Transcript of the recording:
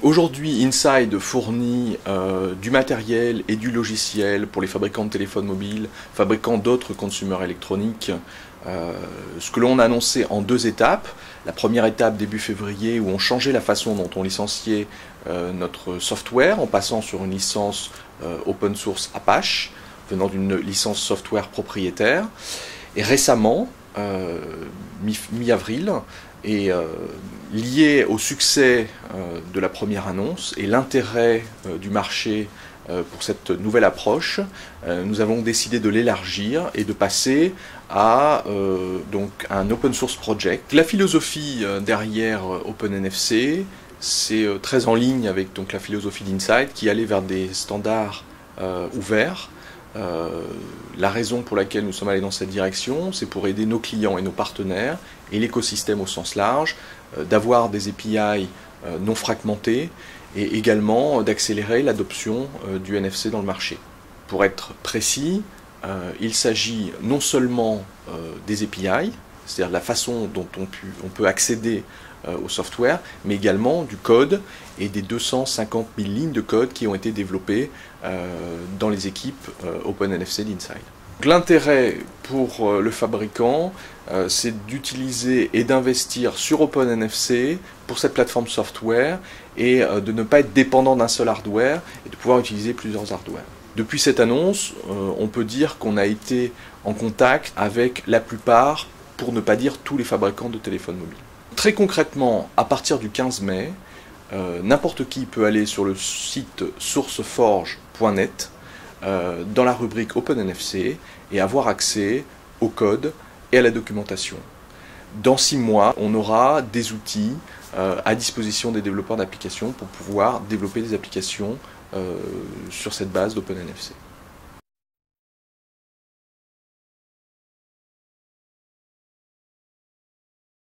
Aujourd'hui, Inside fournit du matériel et du logiciel pour les fabricants de téléphones mobiles, fabricants d'autres consommateurs électroniques. Ce que l'on a annoncé en deux étapes. La première étape début février où on changeait la façon dont on licenciait notre software en passant sur une licence open source Apache venant d'une licence software propriétaire. Et récemment, mi-avril, et lié au succès de la première annonce et l'intérêt du marché pour cette nouvelle approche, nous avons décidé de l'élargir et de passer à donc un open source project. La philosophie derrière OpenNFC, c'est très en ligne avec donc la philosophie d'Inside qui allait vers des standards ouverts. La raison pour laquelle nous sommes allés dans cette direction, c'est pour aider nos clients et nos partenaires et l'écosystème au sens large d'avoir des API non fragmentés et également d'accélérer l'adoption du NFC dans le marché. Pour être précis, il s'agit non seulement des API, c'est-à-dire la façon dont on peut accéder au software, mais également du code et des 250 000 lignes de code qui ont été développées dans les équipes OpenNFC d'Inside. L'intérêt pour le fabricant, c'est d'utiliser et d'investir sur OpenNFC pour cette plateforme software et de ne pas être dépendant d'un seul hardware et de pouvoir utiliser plusieurs hardware. Depuis cette annonce, on peut dire qu'on a été en contact avec la plupart, pour ne pas dire tous les fabricants de téléphones mobiles. Très concrètement, à partir du 15 mai, n'importe qui peut aller sur le site sourceforge.net dans la rubrique OpenNFC et avoir accès au code et à la documentation. Dans 6 mois, on aura des outils à disposition des développeurs d'applications pour pouvoir développer des applications sur cette base d'OpenNFC.